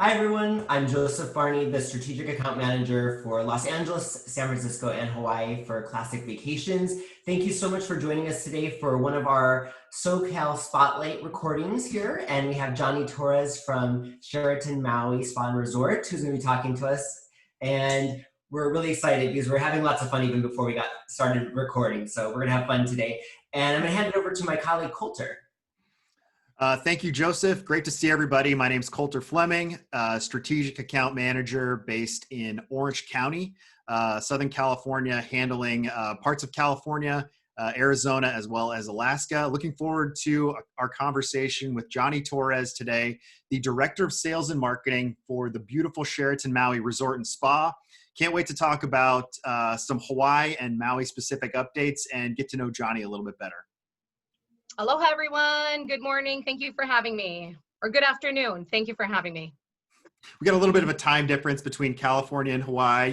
Hi, everyone. I'm Joseph Barney, the Strategic Account Manager for Los Angeles, San Francisco, and Hawaii for Classic Vacations. Thank you so much for joining us today for one of our SoCal Spotlight recordings here. And we have Jonnie Torres from Sheraton Maui Spa and Resort, who's going to be talking to us. And we're really excited because we're having lots of fun even before we got started recording. So we're going to have fun today. And I'm going to hand it over to my colleague, Colter. Thank you, Joseph. Great to see everybody. My name is Colter Fleming, Strategic Account Manager based in Orange County, Southern California, handling parts of California, Arizona, as well as Alaska. Looking forward to our conversation with Jonnie Torres today, the Director of Sales and Marketing for the beautiful Sheraton Maui Resort and Spa. Can't wait to talk about some Hawaii and Maui specific updates and get to know Jonnie a little bit better. Aloha, everyone. Good morning. Thank you for having me. Or good afternoon. Thank you for having me. We got a little bit of a time difference between California and Hawaii,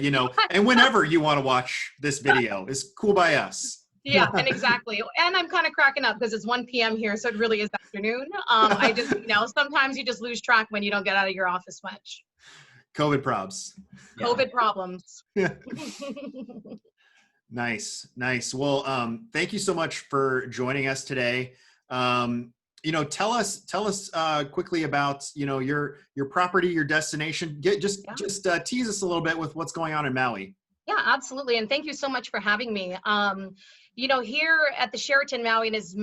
and whenever you want to watch this video is cool by us. Yeah, and exactly. And I'm kind of cracking up because it's 1 p.m. here, so it really is afternoon. I just, sometimes you just lose track when you don't get out of your office much. COVID probs. COVID problems. Yeah. Nice. Well, thank you so much for joining us today. Tell us quickly about, your property, your destination. Just tease us a little bit with what's going on in Maui. Yeah, absolutely. And thank you so much for having me. Here at the Sheraton Maui, and as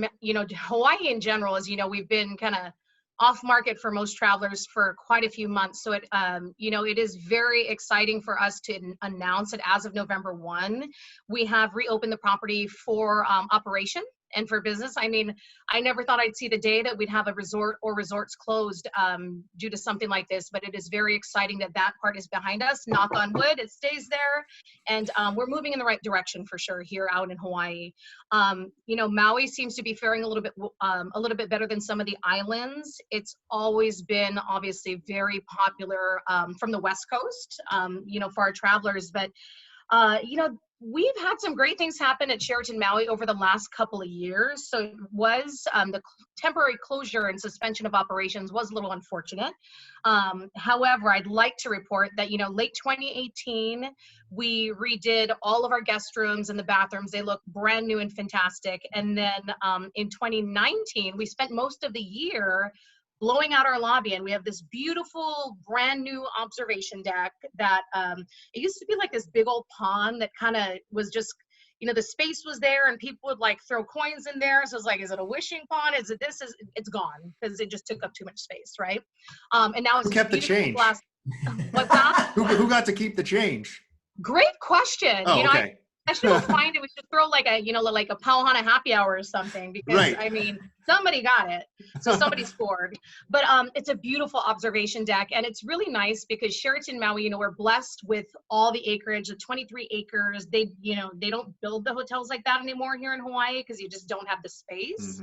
Hawaii in general, as we've been kind of off market for most travelers for quite a few months. So it is very exciting for us to announce that as of November 1, we have reopened the property for operation and for business. I mean, I never thought I'd see the day that we'd have a resort or resorts closed due to something like this, but it is very exciting that that part is behind us. Knock on wood, it stays there. And we're moving in the right direction for sure here out in Hawaii. Maui seems to be faring a little bit better than some of the islands. It's always been obviously very popular from the West Coast, for our travelers, but we've had some great things happen at Sheraton Maui over the last couple of years. So it was the temporary closure and suspension of operations was a little unfortunate. However, I'd like to report that, late 2018, we redid all of our guest rooms and the bathrooms. They look brand new and fantastic. And then in 2019, we spent most of the year blowing out our lobby, and we have this beautiful brand new observation deck that it used to be like this big old pond that kind of was just, the space was there and people would like throw coins in there. So it's like, is it a wishing pond? It's gone because it just took up too much space, right? And now it's who kept the change? What's that? Who got to keep the change? Great question. Oh, okay. I should go find it. We should throw like a Pauhana happy hour or something because right. I mean, somebody got it. So somebody scored. But it's a beautiful observation deck, and it's really nice because Sheraton Maui, we're blessed with all the acreage, the 23 acres. They don't build the hotels like that anymore here in Hawaii because you just don't have the space.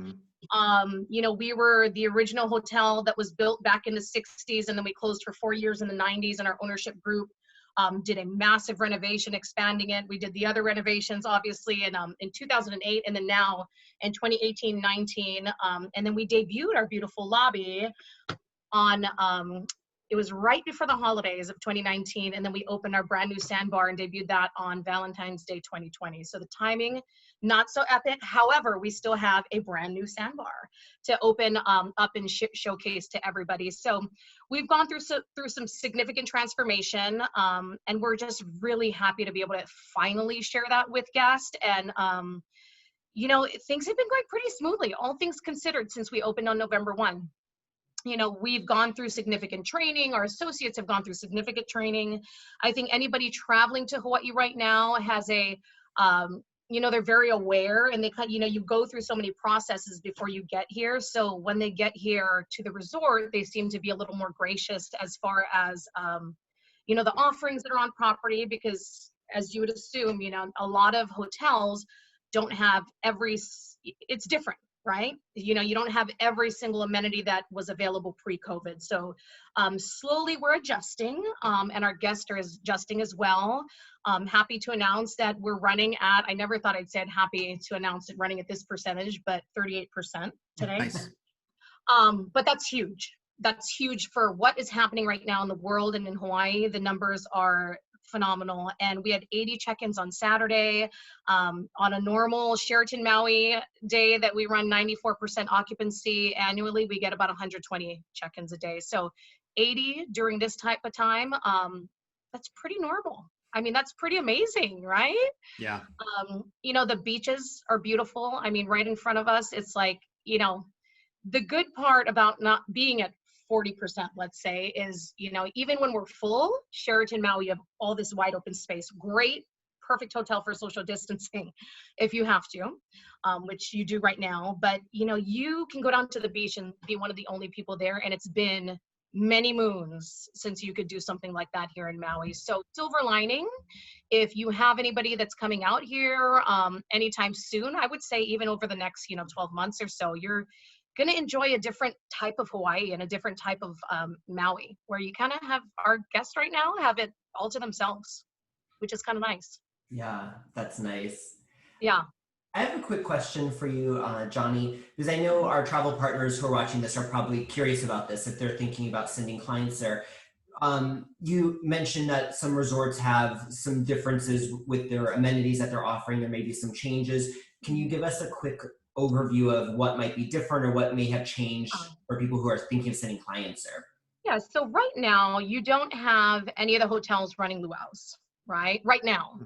Mm-hmm. We were the original hotel that was built back in the 60s, and then we closed for 4 years in the 90s, and our ownership group did a massive renovation, expanding it. We did the other renovations, obviously, in 2008, and then now in 2018-19. And then we debuted our beautiful lobby on, it was right before the holidays of 2019, and then we opened our brand new sandbar and debuted that on Valentine's Day 2020. So the timing, not so epic. However, we still have a brand new sandbar to open up and showcase to everybody. So we've gone through some significant transformation, and we're just really happy to be able to finally share that with guests. And things have been going pretty smoothly, all things considered, since we opened on November 1. We've gone through significant training. Our associates have gone through significant training. I think anybody traveling to Hawaii right now has they're very aware, and you go through so many processes before you get here. So when they get here to the resort, they seem to be a little more gracious as far as, the offerings that are on property, because as you would assume, a lot of hotels don't have it's different. Right? You don't have every single amenity that was available pre-COVID. So slowly we're adjusting, and our guests are adjusting as well. Happy to announce that we're running at, I never thought I'd say happy to announce it running at this percentage, but 38% today. Nice. But that's huge. that's huge for what is happening right now in the world and in Hawaii. The numbers are phenomenal. And we had 80 check-ins on Saturday. On a normal Sheraton Maui day that we run 94% occupancy annually, we get about 120 check-ins a day. So 80 during this type of time, that's pretty normal. I mean, that's pretty amazing, right? Yeah. You know, the beaches are beautiful. I mean, right in front of us, it's like, you know, the good part about not being at 40%, let's say, is, you know, even when we're full, Sheraton Maui, you have all this wide open space. Great, perfect hotel for social distancing if you have to, which you do right now. But, you know, you can go down to the beach and be one of the only people there. And it's been many moons since you could do something like that here in Maui. So silver lining, if you have anybody that's coming out here anytime soon, I would say even over the next, you know, 12 months or so, you're going to enjoy a different type of Hawaii and a different type of Maui, where you kind of have our guests right now have it all to themselves, which is kind of nice. Yeah, that's nice. Yeah. I have a quick question for you, Jonnie, because I know our travel partners who are watching this are probably curious about this if they're thinking about sending clients there. You mentioned that some resorts have some differences with their amenities that they're offering. There may be some changes. Can you give us a quick overview of what might be different or what may have changed for people who are thinking of sending clients there? Yeah, so right now you don't have any of the hotels running luau's, right? Right now.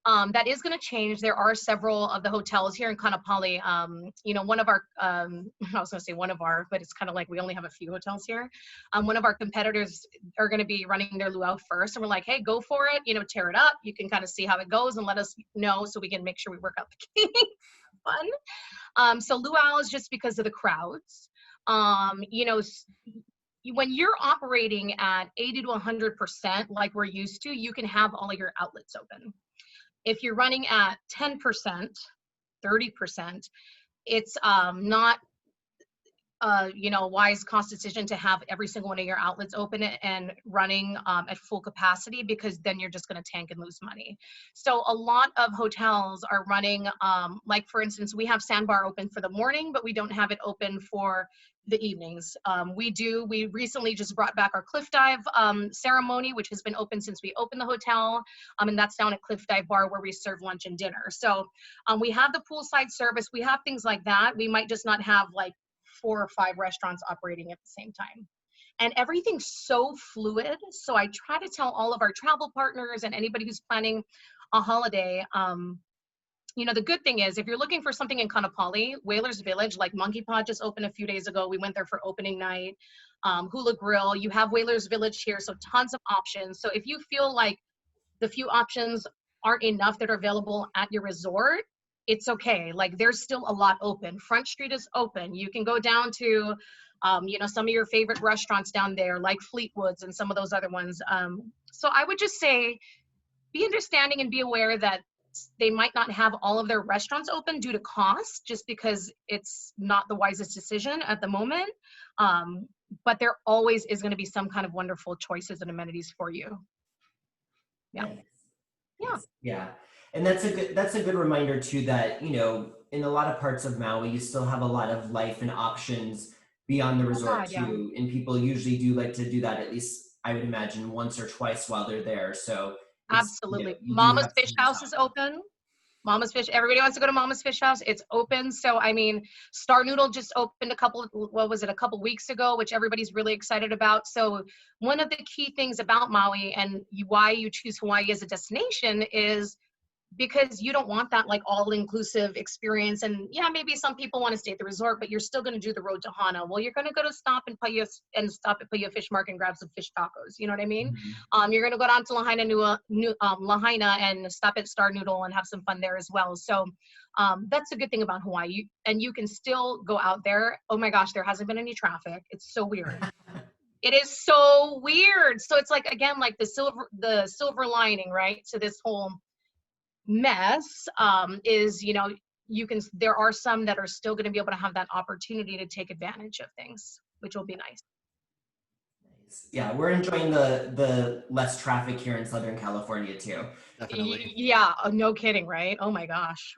That is going to change. There are several of the hotels here in Kanapali. You know, one of our, I was going to say one of our, but it's kind of like we only have a few hotels here. One of our competitors are going to be running their luau first. And we're like, hey, go for it. You know, tear it up. You can kind of see how it goes and let us know so we can make sure we work out the kinks. Fun. So luau is just because of the crowds. You know, when you're operating at 80 to 100% like we're used to, you can have all of your outlets open. If you're running at 10%, 30%, it's not you know, wise cost decision to have every single one of your outlets open and running at full capacity, because then you're just going to tank and lose money. So a lot of hotels are running, like for instance, we have Sandbar open for the morning, but we don't have it open for the evenings. We recently just brought back our cliff dive ceremony, which has been open since we opened the hotel. And that's down at Cliff Dive Bar where we serve lunch and dinner. So we have the poolside service. We have things like that. We might just not have like 4 or 5 restaurants operating at the same time. And everything's so fluid. So I try to tell all of our travel partners and anybody who's planning a holiday, you know, the good thing is if you're looking for something in Kanapali, Whalers Village, like Monkey Pod just opened a few days ago. We went there for opening night. Hula Grill, you have Whalers Village here. So tons of options. So if you feel like the few options aren't enough that are available at your resort, it's okay. Like there's still a lot open. Front Street is open. You can go down to, you know, some of your favorite restaurants down there, like Fleetwood's and some of those other ones. So I would just say, be understanding and be aware that they might not have all of their restaurants open due to cost, just because it's not the wisest decision at the moment. But there always is going to be some kind of wonderful choices and amenities for you. Yeah. Nice. Yeah. Yeah. And that's a good reminder too, that, you know, in a lot of parts of Maui, you still have a lot of life and options beyond the resort too. And people usually do like to do that, at least I would imagine, once or twice while they're there. So absolutely. You know, Mama's Fish House is open. Mama's Fish, everybody wants to go to Mama's Fish House. It's open. So, I mean, Star Noodle just opened a couple weeks ago, which everybody's really excited about. So one of the key things about Maui and why you choose Hawaii as a destination is because you don't want that like all-inclusive experience. And yeah, maybe some people want to stay at the resort, but you're still going to do the road to Hana. Well, you're going to go to stop at Paia Fish Market and grab some fish tacos. You know what I mean? Mm-hmm. You're going to go down to Lahaina and stop at Star Noodle and have some fun there as well. So that's a good thing about Hawaii. And you can still go out there. Oh my gosh, there hasn't been any traffic. It's so weird. It is so weird. So it's like, again, like the silver lining, right? To this whole mess is, you know, there are some that are still going to be able to have that opportunity to take advantage of things, which will be nice. Yeah, we're enjoying the less traffic here in Southern California too. Definitely. Yeah, no kidding, right? Oh my gosh.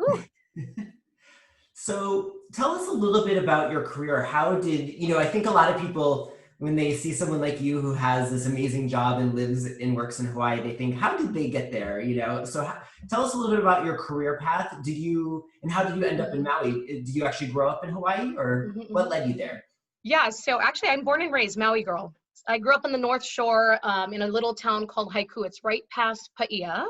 So tell us a little bit about your career. How did, you know, I think a lot of people when they see someone like you who has this amazing job and lives and works in Hawaii, they think, how did they get there? You know, so tell us a little bit about your career path. And how did you end up in Mhm, Maui? Did you actually grow up in Hawaii, or mhm, what mhm. led you there? Yeah, so actually, I'm born and raised Maui girl. I grew up on the North Shore in a little town called Haiku. It's right past Paia,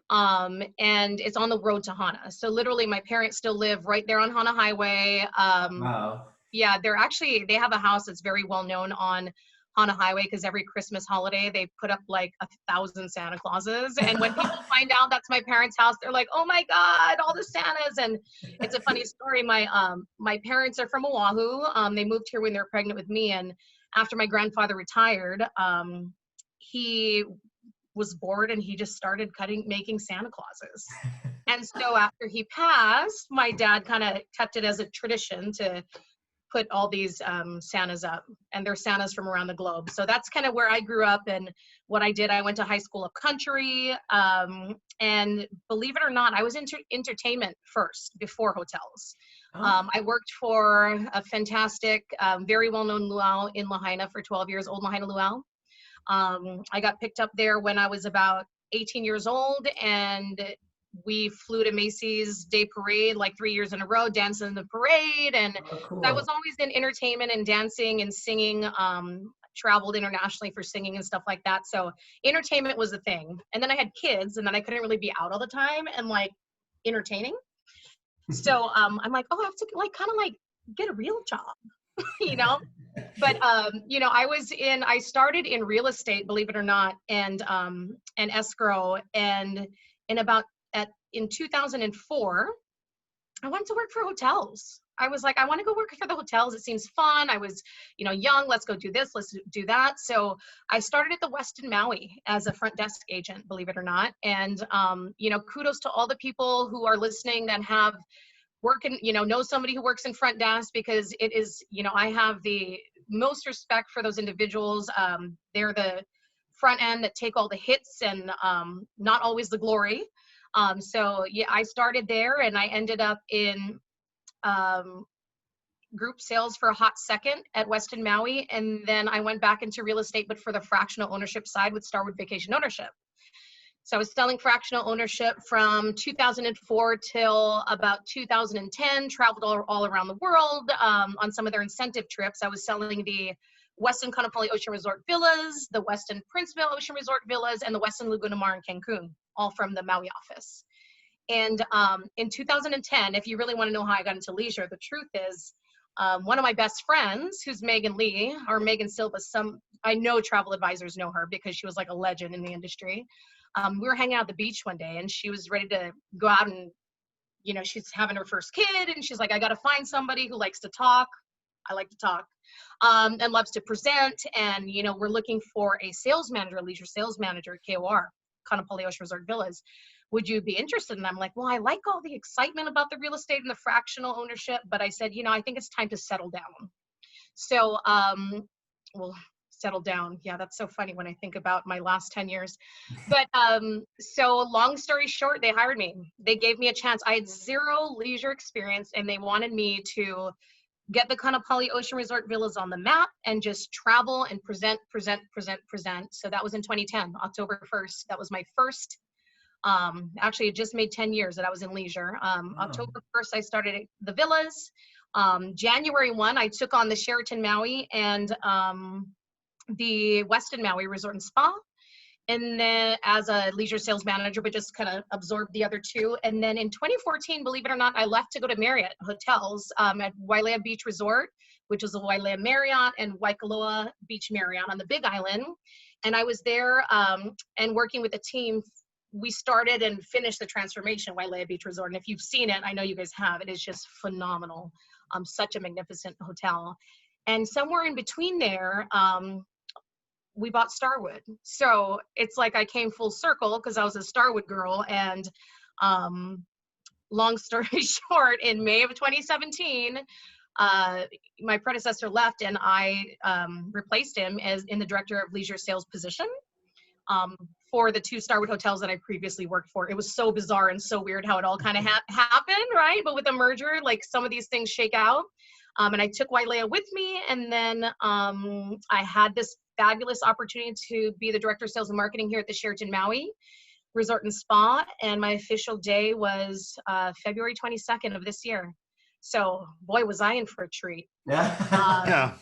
and it's on the road to Hana. So literally, my parents still live right there on Hana Highway. Wow. Yeah, they have a house that's very well known on Hana Highway because every Christmas holiday they put up like 1,000 Santa Clauses. And when people find out that's my parents' house, they're like, "Oh my God, all the Santas!" And it's a funny story. My parents are from Oahu. They moved here when they were pregnant with me, and after my grandfather retired, he was bored and he just started making Santa Clauses. And so after he passed, my dad kind of kept it as a tradition to put all these Santas up, and they're Santas from around the globe. So that's kind of where I grew up and what I did. I went to high school of country, and believe it or not, I was into entertainment first before hotels. Oh, I worked for a fantastic, very well-known luau in Lahaina for 12 years, Old Lahaina Luau. I got picked up there when I was about 18 years old, and we flew to Macy's Day Parade like 3 years in a row, dancing in the parade. And oh, I was cool. always in entertainment and dancing and singing. Traveled internationally for singing and stuff like that. So entertainment was a thing. And then I had kids, and then I couldn't really be out all the time and like entertaining. So I'm like, oh, I have to like kind of like get a real job, you know? But I started in real estate, believe it or not, and escrow, and in about at in 2004 I wanted to work for hotels. I was like, I want to go work for the hotels. It seems fun. I was, young. Let's go do this. Let's do that. So I started at the Westin Maui as a front desk agent, believe it or not. And, kudos to all the people who are listening that have working, know somebody who works in front desk, because it is, I have the most respect for those individuals. They're the front end that take all the hits and not always the glory. So yeah, I started there and I ended up in um, group sales for a hot second at Westin Maui. And then I went back into real estate, but for the fractional ownership side with Starwood Vacation Ownership. So I was selling fractional ownership from 2004 till about 2010, traveled all around the world on some of their incentive trips. I was selling the Westin Kaanapali Ocean Resort Villas, the Westin Princeville Ocean Resort Villas, and the Westin Laguna Mar in Cancun, all from the Maui office. And in 2010, if you really want to know how I got into leisure, the truth is one of my best friends, who's Megan Lee, or Megan Silva, I know travel advisors know her because she was like a legend in the industry. We were hanging out at the beach one day and she was ready to go out and, she's having her first kid. And she's like, I got to find somebody who likes to talk. I like to talk and loves to present. And, we're looking for a sales manager, a leisure sales manager at KOR, Kaanapali Ocean Resort Villas. Would you be interested? And I'm like, well, I like all the excitement about the real estate and the fractional ownership. But I said, I think it's time to settle down. So, well, settle down. Yeah, that's so funny when I think about my last 10 years. But so long story short, they hired me. They gave me a chance. I had zero leisure experience and they wanted me to get the Kaanapali Ocean Resort Villas on the map and just travel and present. So that was in 2010, October 1st. That was my first, actually it just made 10 years that I was in leisure. wow. October 1st, I started the villas. January 1, I took on the Sheraton Maui and the Westin Maui Resort and Spa, and then as a leisure sales manager, but just kind of absorbed the other two. And then in 2014, believe it or not, I left to go to Marriott Hotels at Wailea Beach Resort, which is a Wailea Marriott, and Waikoloa Beach Marriott on the Big Island. And I was there and working with a team. We started and finished the transformation at Wailea Beach Resort. And if you've seen it, I know you guys have, it is just phenomenal. Such a magnificent hotel. And somewhere in between there, we bought Starwood. So it's like I came full circle because I was a Starwood girl. And long story short, in May of 2017, my predecessor left and I replaced him as in the director of leisure sales position for the two Starwood hotels that I previously worked for. It was so bizarre and so weird how it all kind of happened, right? But with a merger, like some of these things shake out. And I took Wailea with me, and then I had this fabulous opportunity to be the director of sales and marketing here at the Sheraton Maui Resort and Spa, and my official day was February 22nd of this year. So boy, was I in for a treat. Yeah.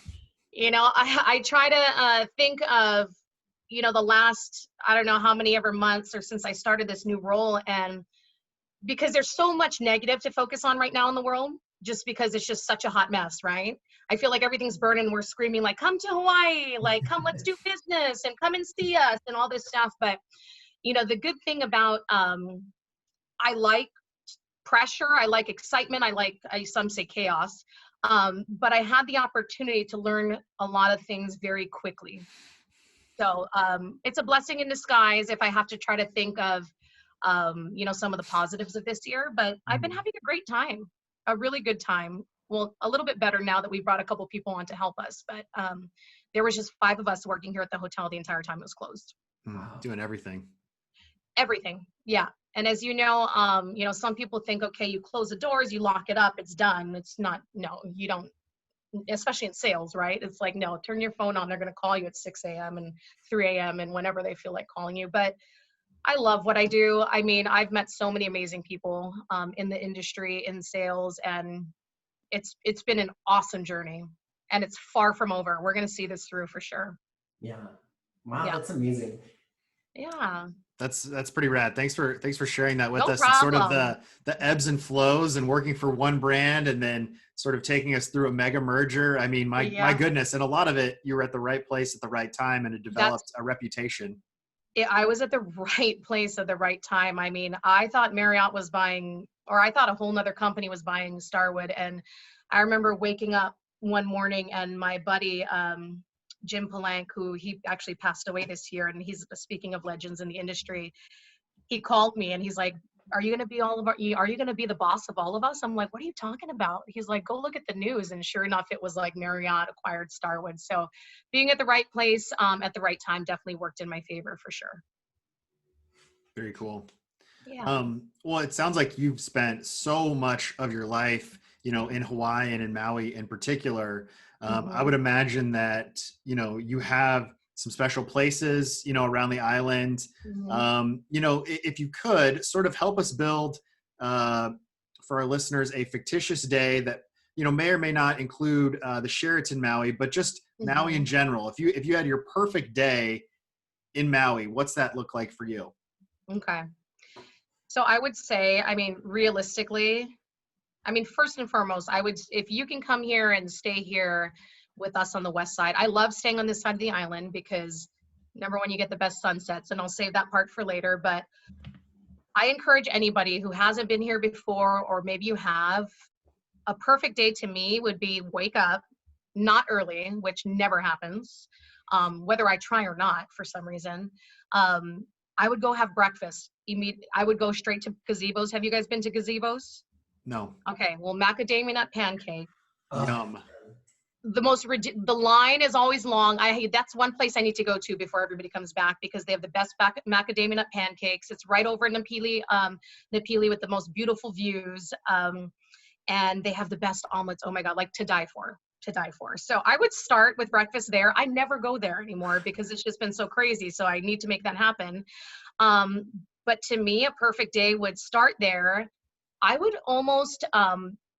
You know, I try to think of, you know, the last, I don't know how many ever months or since I started this new role, and because there's so much negative to focus on right now in the world, just because it's just such a hot mess, right? I feel like everything's burning. We're screaming like, come to Hawaii, like, come, let's do business and come and see us and all this stuff. But, you know, the good thing about, I like pressure, I like excitement, some say chaos. But I had the opportunity to learn a lot of things very quickly. So it's a blessing in disguise if I have to try to think of, you know, some of the positives of this year. But I've been having a great time, a really good time. Well, a little bit better now that we brought a couple people on to help us. But there was just 5 of us working here at the hotel the entire time it was closed. Doing everything. Everything, yeah. And as you know, some people think, okay, you close the doors, you lock it up, it's done. It's not. No, you don't. Especially in sales, right? It's like, no, turn your phone on. They're going to call you at 6 a.m. and 3 a.m. and whenever they feel like calling you. But I love what I do. I mean, I've met so many amazing people in the industry, in sales, and it's been an awesome journey, and it's far from over. We're going to see this through for sure. Yeah. Wow, Yeah. that's amazing. Yeah. That's pretty rad. Thanks for sharing that with No us. It's sort of problem. the ebbs and flows and working for one brand and then sort of taking us through a mega merger. I mean, my goodness, and a lot of it, you were at the right place at the right time and it developed a reputation. I was at the right place at the right time. I mean, I thought Marriott was buying, or I thought a whole nother company was buying Starwood. And I remember waking up one morning and my buddy, Jim Palank, who he actually passed away this year, and he's, speaking of legends in the industry, he called me and he's like, are you going to be are you going to be the boss of all of us? I'm like, what are you talking about? He's like, go look at the news. And sure enough, it was like Marriott acquired Starwood. So being at the right place at the right time definitely worked in my favor for sure. Very cool. Yeah. Well, it sounds like you've spent so much of your life, you know, in Hawaii and in Maui in particular. I would imagine that, you know, you have some special places, you know, around the island. You know, if you could sort of help us build for our listeners a fictitious day that, you know, may or may not include the Sheraton Maui, but just Maui in general. If you had your perfect day in Maui, what's that look like for you? Okay. So I would say, I mean, realistically, I mean, first and foremost, if you can come here and stay here with us on the west side. I love staying on this side of the island because number one, you get the best sunsets, and I'll save that part for later. But I encourage anybody who hasn't been here before, or maybe you have, a perfect day to me would be wake up, not early, which never happens, whether I try or not for some reason. I would go have breakfast. I would go straight to gazebos. Have you guys been to gazebos? No. Okay, well, macadamia nut pancake. Yum. The line is always long. That's one place I need to go to before everybody comes back because they have the best macadamia nut pancakes. It's right over in Napili with the most beautiful views. And they have the best omelets. Oh my God, like to die for. So I would start with breakfast there. I never go there anymore because it's just been so crazy. So I need to make that happen. But to me, a perfect day would start there. I would almost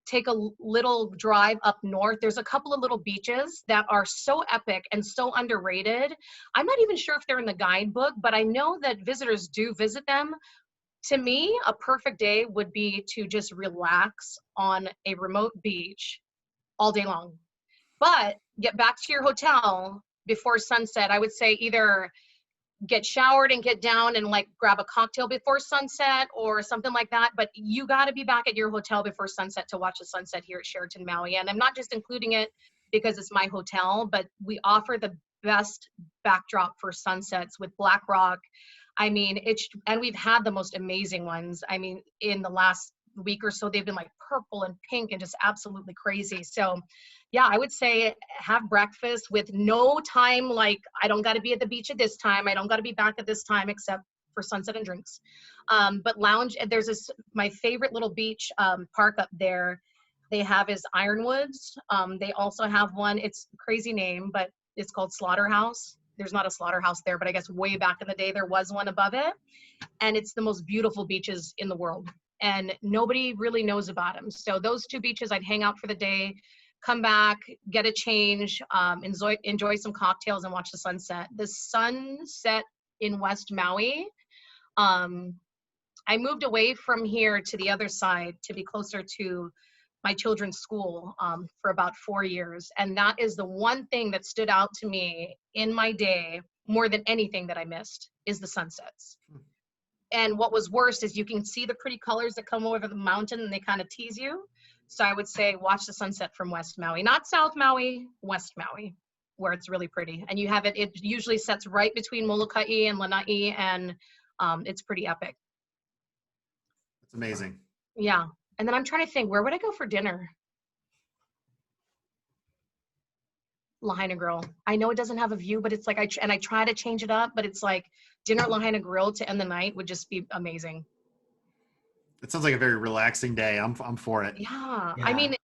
take a little drive up north. There's a couple of little beaches that are so epic and so underrated. I'm not even sure if they're in the guidebook, but I know that visitors do visit them. To me, a perfect day would be to just relax on a remote beach all day long. But get back to your hotel before sunset. I would say either get showered and get down and like grab a cocktail before sunset or something like that. But you got to be back at your hotel before sunset to watch the sunset here at Sheraton Maui. And I'm not just including it because it's my hotel, but we offer the best backdrop for sunsets with Black Rock. I mean, and we've had the most amazing ones. I mean, in the last week or so, they've been like purple and pink and just absolutely crazy. So yeah, I would say have breakfast with no time. Like I don't got to be at the beach at this time. I don't got to be back at this time except for sunset and drinks. But lounge, there's my favorite little beach park up there. they have is Ironwoods. They also have one, it's a crazy name, but it's called Slaughterhouse. There's not a slaughterhouse there, but I guess way back in the day there was one above it. And it's the most beautiful beaches in the world. And nobody really knows about them. So those 2 beaches, I'd hang out for the day, come back, get a change, enjoy some cocktails and watch the sunset. The sunset in West Maui, I moved away from here to the other side to be closer to my children's school for about 4 years. And that is the one thing that stood out to me in my day more than anything that I missed is the sunsets. And what was worse is you can see the pretty colors that come over the mountain and they kind of tease you. So I would say watch the sunset from West Maui, not South Maui, West Maui, where it's really pretty. And you have it usually sets right between Molokai and Lanai, and it's pretty epic. It's amazing. Yeah. And then I'm trying to think, where would I go for dinner? Lahaina Grill. I know it doesn't have a view, but it's like, I try to change it up, but it's like dinner at Lahaina Grill to end the night would just be amazing. It sounds like a very relaxing day. I'm for it. Yeah. Yeah. I mean,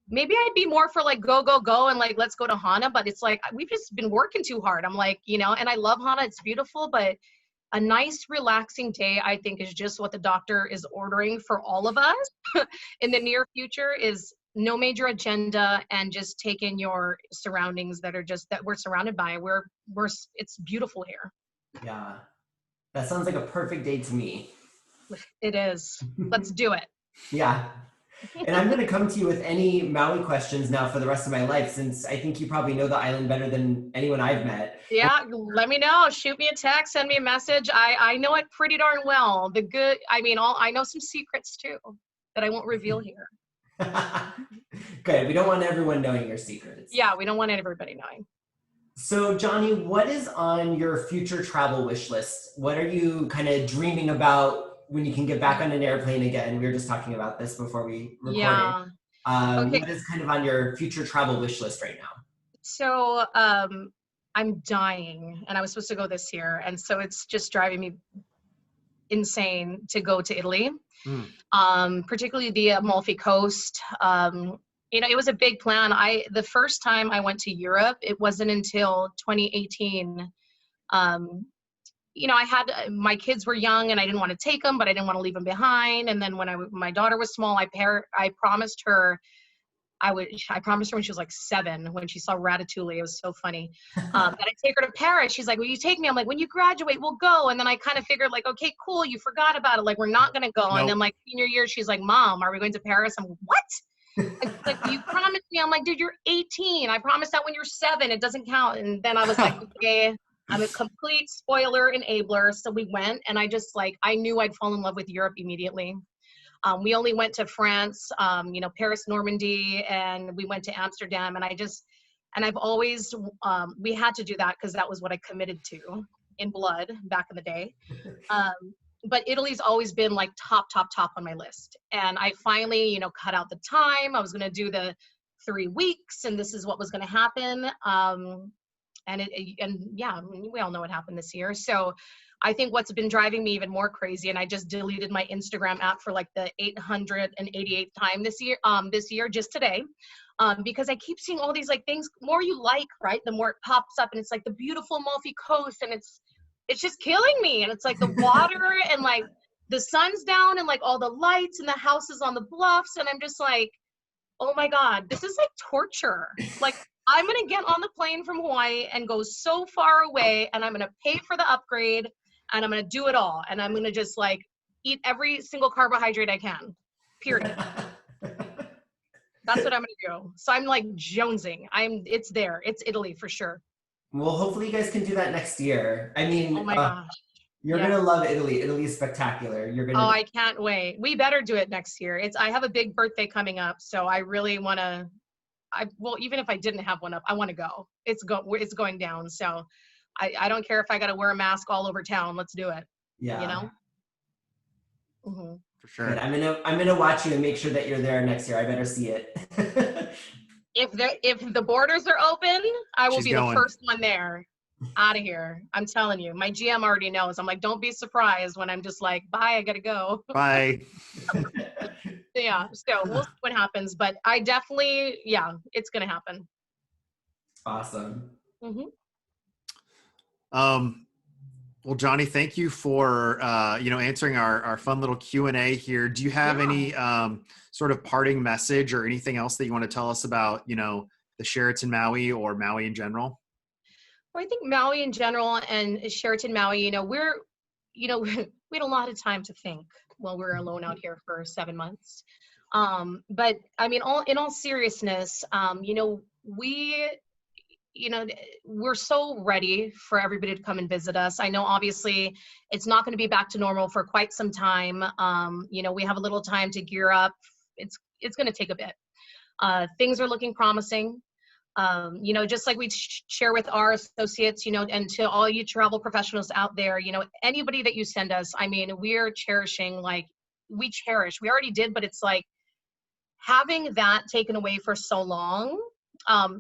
maybe I'd be more for like, go, and like, let's go to Hana, but it's like, we've just been working too hard. I'm like, and I love Hana. It's beautiful, but a nice relaxing day, I think, is just what the doctor is ordering for all of us in the near future is no major agenda and just take in your surroundings that we're surrounded by. It's beautiful here. Yeah. That sounds like a perfect day to me. It is. Let's do it. Yeah. And I'm going to come to you with any Maui questions now for the rest of my life, since I think you probably know the island better than anyone I've met. Yeah, let me know. Shoot me a text, send me a message. I know it pretty darn well. I know some secrets too that I won't reveal here. Good. We don't want everyone knowing your secrets. Yeah, we don't want everybody knowing. So, Jonnie, what is on your future travel wish list? What are you kind of dreaming about when you can get back on an airplane again? We were just talking about this before we recorded. Yeah. Okay. What is kind of on your future travel wish list right now? So I'm dying, and I was supposed to go this year, and so it's just driving me insane to go to Italy, particularly the Amalfi Coast. It was a big plan. The first time I went to Europe, it wasn't until 2018. I had my kids were young and I didn't want to take them, but I didn't want to leave them behind. And then when my daughter was small, I promised her I promised her when she was like 7, when she saw Ratatouille. It was so funny. That I'd take her to Paris. She's like, will you take me? I'm like, when you graduate, we'll go. And then I kind of figured like, okay, cool. You forgot about it. Like, we're not going to go. Nope. And then like senior year, she's like, Mom, are we going to Paris? I'm like, what? It's like, you promised me. I'm like, dude, you're 18. I promised that when you're 7, it doesn't count. And then I was like, okay, I'm a complete spoiler enabler. So we went, and I knew I'd fall in love with Europe immediately. We only went to France, Paris, Normandy, and we went to Amsterdam. And I've always, we had to do that because that was what I committed to in blood back in the day. But Italy's always been like top on my list. And I finally, cut out the time. I was going to do the 3 weeks, and this is what was going to happen. We all know what happened this year. So I think what's been driving me even more crazy, and I just deleted my Instagram app for like the 888th time this year, just today, because I keep seeing all these like things. More you like, right, the more it pops up, and it's like the beautiful Amalfi Coast, and it's just killing me. And it's like the water and like the sun's down and like all the lights and the houses on the bluffs, and I'm just like, oh my God, this is like torture. Like, I'm going to get on the plane from Hawaii and go so far away, and I'm going to pay for the upgrade, and I'm going to do it all. And I'm going to just like eat every single carbohydrate I can, period. That's what I'm going to do. So I'm like jonesing. It's there. It's Italy for sure. Well, hopefully you guys can do that next year. I mean, oh my gosh. You're going to love Italy. Italy is spectacular. I can't wait. We better do it next year. I have a big birthday coming up, so I really want to, even if I didn't have one up, I want to go. It's going down. So I don't care if I got to wear a mask all over town. Let's do it. Yeah. Mm-hmm. For sure. Good. I'm gonna watch you and make sure that you're there next year. I better see it. If the borders are open, I will She's be going. the first one there. Out of here. I'm telling you. My GM already knows. I'm like, don't be surprised when I'm just like, bye, I gotta go. Bye. Yeah, so we'll see what happens, but I definitely, yeah, it's gonna happen. Awesome. Hmm. Well, Jonnie, thank you for answering our fun little Q&A here. Do you have Yeah. any sort of parting message or anything else that you want to tell us about, the Sheraton Maui or Maui in general? Well, I think Maui in general and Sheraton Maui, we had a lot of time to think while we were alone out here for 7 months. But I mean, in all seriousness, we, you know, we're so ready for everybody to come and visit us. I know obviously it's not going to be back to normal for quite some time. We have a little time to gear up. It's going to take a bit. Things are looking promising. Just like we share with our associates, and to all you travel professionals out there, anybody that you send us, I mean, we're cherishing, we already did, but it's like having that taken away for so long,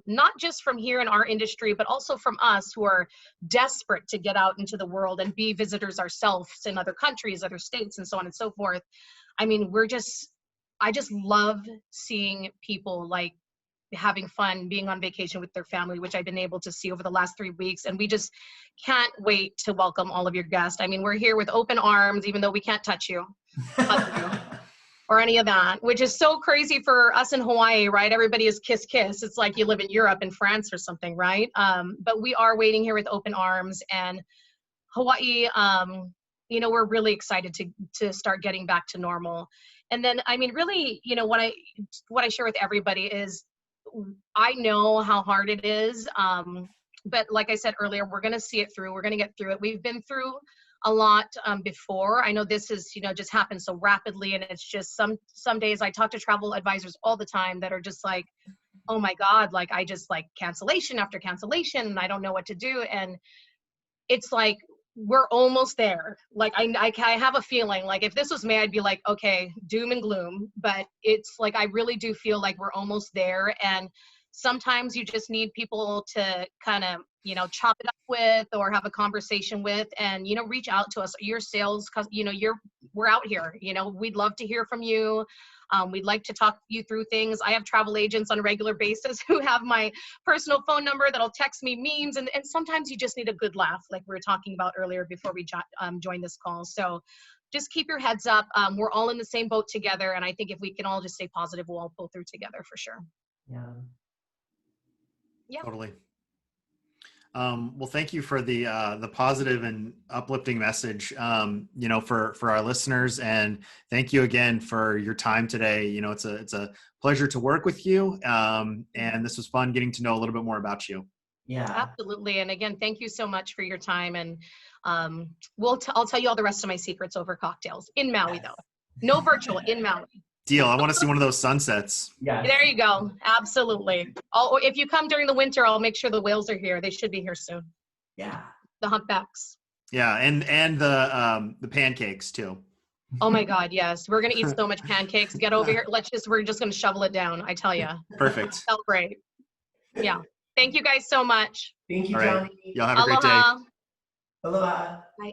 not just from here in our industry, but also from us who are desperate to get out into the world and be visitors ourselves in other countries, other states, and so on and so forth. I mean, I just love seeing people having fun, being on vacation with their family, which I've been able to see over the last 3 weeks. And we just can't wait to welcome all of your guests. I mean, we're here with open arms, even though we can't touch you, or any of that, which is so crazy for us in Hawaii, right? Everybody is kiss, kiss. It's like you live in Europe and France or something, right? But we are waiting here with open arms, and Hawaii, we're really excited to start getting back to normal. And then, I mean, really, what I share with everybody is, I know how hard it is. But like I said earlier, we're going to see it through. We're going to get through it. We've been through a lot before. I know this is, just happened so rapidly. And it's just some days I talk to travel advisors all the time that are just like, oh my God, I just cancellation after cancellation and I don't know what to do. And it's like, we're almost there. I have a feeling if this was me, I'd be like, okay, doom and gloom, but it's I really do feel like we're almost there. And sometimes you just need people to kind of, chop it up with or have a conversation with, and, reach out to us, your sales, we're out here, we'd love to hear from you. We'd like to talk you through things. I have travel agents on a regular basis who have my personal phone number that'll text me memes. And sometimes you just need a good laugh, like we were talking about earlier before we joined this call. So just keep your heads up. We're all in the same boat together. And I think if we can all just stay positive, we'll all pull through together for sure. Yeah. Totally. Well, thank you for the positive and uplifting message, for our listeners, and thank you again for your time today. It's a pleasure to work with you, and this was fun getting to know a little bit more about you. Yeah, absolutely. And again, thank you so much for your time. And I'll tell you all the rest of my secrets over cocktails in Maui, though. No virtual, in Maui. Deal. I want to see one of those sunsets. yeah. There you go. Absolutely. If you come during the winter, I'll make sure the whales are here. They should be here soon. Yeah. The humpbacks. Yeah, and the pancakes too. Oh my God, yes. We're gonna eat so much pancakes. Get over here. We're just gonna shovel it down. I tell you. Perfect. Felt great. Yeah. Thank you guys so much. Thank you, All right. Jonnie. Y'all have a great day. Aloha. Aloha. Bye.